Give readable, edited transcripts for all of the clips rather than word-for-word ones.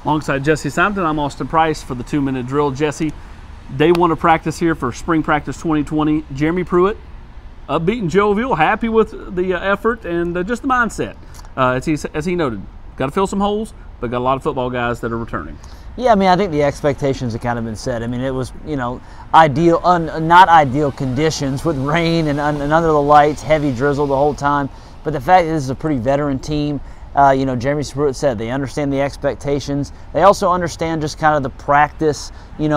Alongside Jesse Sampton, I'm Austin Price for the 2-minute drill. Jesse, day one of practice here for spring practice 2020. Jeremy Pruitt, upbeat and jovial, happy with the effort and just the mindset. As he noted, got to fill some holes, but got a lot of football guys that are returning. Yeah, I mean, I think the expectations have kind of been set. I mean, it was, ideal, not ideal conditions with rain and under the lights, heavy drizzle the whole time. But the fact that this is a pretty veteran team, Jeremy Pruitt said they understand the expectations. They also understand just kind of the practice,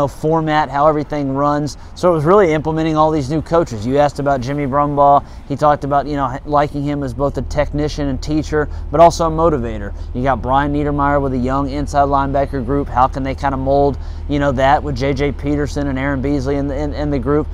format, how everything runs. So it was really implementing all these new coaches. You asked about Jimmy Brumbaugh. He talked about, liking him as both a technician and teacher, but also a motivator. You got Brian Niedermeyer with a young inside linebacker group. How can they kind of mold, that with J.J. Peterson and Aaron Beasley in the group?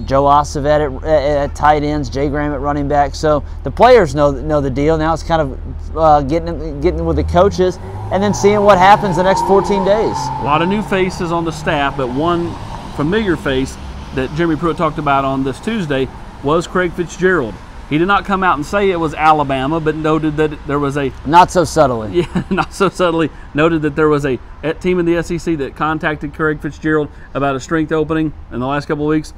Joe Ossovet at tight ends, Jay Graham at running back. So the players know the deal. Now it's kind of getting with the coaches and then seeing what happens the next 14 days. A lot of new faces on the staff, but one familiar face that Jeremy Pruitt talked about on this Tuesday was Craig Fitzgerald. He did not come out and say it was Alabama, but noted that there was a... Not so subtly. Yeah, not so subtly. Noted that there was a team in the SEC that contacted Craig Fitzgerald about a strength opening in the last couple of weeks.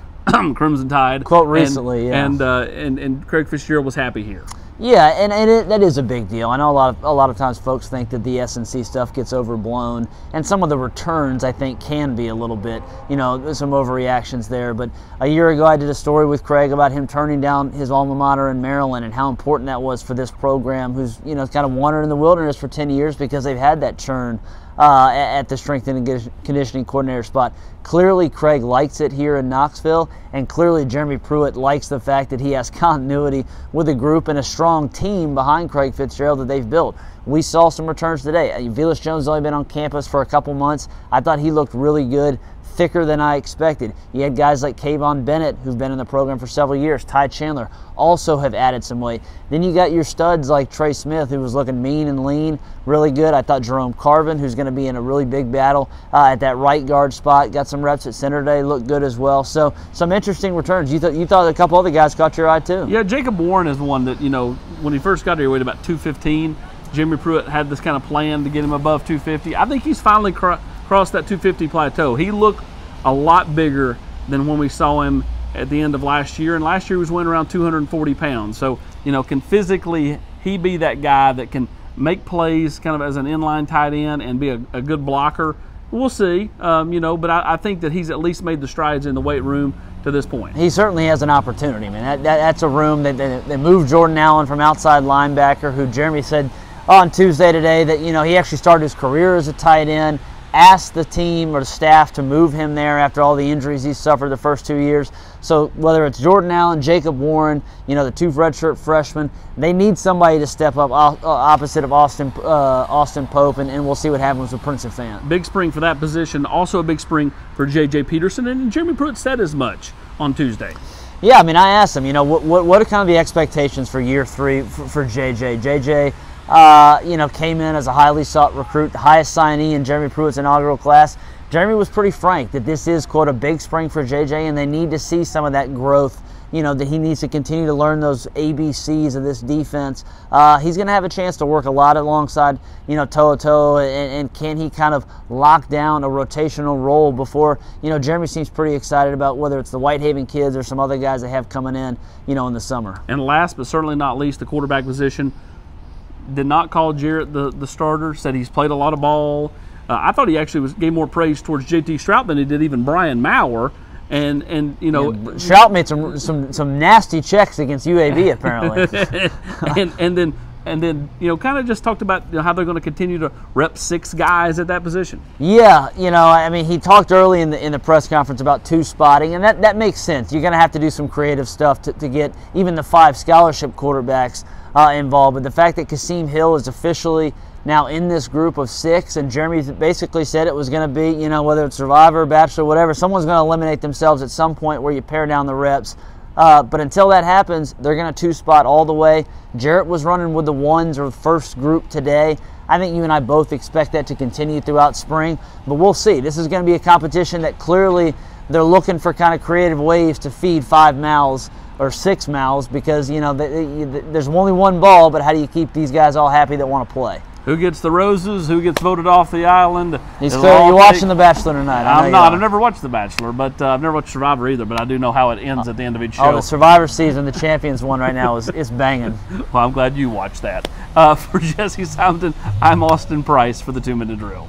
Crimson Tide. Quote recently, yeah. And Craig Fitzgerald was happy here. Yeah, and that is a big deal. I know a lot of times folks think that the S&C stuff gets overblown, and some of the returns I think can be a little bit, some overreactions there. But a year ago I did a story with Craig about him turning down his alma mater in Maryland and how important that was for this program, who's kind of wandered in the wilderness for 10 years because they've had that churn at the strength and conditioning coordinator spot. Clearly Craig likes it here in Knoxville, and clearly Jeremy Pruitt likes the fact that he has continuity with a group and a strong team behind Craig Fitzgerald that they've built. We saw some returns today. Velus Jones has only been on campus for a couple months. I thought he looked really good, thicker than I expected. You had guys like Kayvon Bennett, who've been in the program for several years. Ty Chandler also have added some weight. Then you got your studs like Trey Smith, who was looking mean and lean, really good. I thought Jerome Carvin, who's going to be in a really big battle at that right guard spot, got some reps at center today, looked good as well. So some interesting returns. You thought a couple other guys caught your eye too. Yeah, Jacob Warren is one that, when he first got here, he weighed about 215. Jimmy Pruitt had this kind of plan to get him above 250. I think he's finally crossed that 250 plateau. He looked a lot bigger than when we saw him at the end of last year, and last year he was weighing around 240 pounds. So, can physically he be that guy that can make plays kind of as an inline tight end and be a good blocker? We'll see, but I think that he's at least made the strides in the weight room to this point. He certainly has an opportunity, man. That's a room that they moved Jordan Allen from outside linebacker, who Jeremy said on Tuesday today that, he actually started his career as a tight end, asked the team or the staff to move him there after all the injuries he suffered the first 2 years. So whether it's Jordan Allen, Jacob Warren, the two redshirt freshmen, they need somebody to step up opposite of Austin Pope, and we'll see what happens with Prince and Fant. Big spring for that position. Also a big spring for J.J. Peterson, and Jeremy Pruitt said as much on Tuesday. Yeah, I mean, I asked him, what are kind of the expectations for year three for J.J.? J.J., came in as a highly sought recruit, the highest signee in Jeremy Pruitt's inaugural class. Jeremy was pretty frank that this is, quote, a big spring for JJ, and they need to see some of that growth, that he needs to continue to learn those ABCs of this defense. He's going to have a chance to work a lot alongside, To'o, and can he kind of lock down a rotational role before, Jeremy seems pretty excited about whether it's the Whitehaven kids or some other guys they have coming in, in the summer. And last but certainly not least, the quarterback position. Did not call Jarrett the starter, said he's played a lot of ball. I thought he actually gave more praise towards J.T. Strout than he did even Brian Maurer. And Strout made some nasty checks against UAB apparently. and then kind of just talked about how they're going to continue to rep 6 guys at that position. Yeah, I mean, he talked early in the press conference about 2 spotting, and that makes sense. You're going to have to do some creative stuff to get even the 5 scholarship quarterbacks involved. But the fact that Kasim Hill is officially now in this group of 6, and Jeremy basically said it was going to be, whether it's Survivor, Bachelor, whatever, someone's going to eliminate themselves at some point where you pare down the reps. But until that happens, they're going to 2-spot all the way. Jarrett was running with the 1s or the first group today. I think you and I both expect that to continue throughout spring, but we'll see. This is going to be a competition that clearly they're looking for kind of creative ways to feed 5 mouths or 6 mouths because, there's only one ball, but how do you keep these guys all happy that want to play? Who gets the roses? Who gets voted off the island? You're watching The Bachelor tonight. I'm not. I've never watched The Bachelor, but I've never watched Survivor either. But I do know how it ends at the end of each show. Oh, the Survivor season, the Champions one right now is banging. Well, I'm glad you watched that. For Jesse Soundon, I'm Austin Price for the 2 Minute Drill.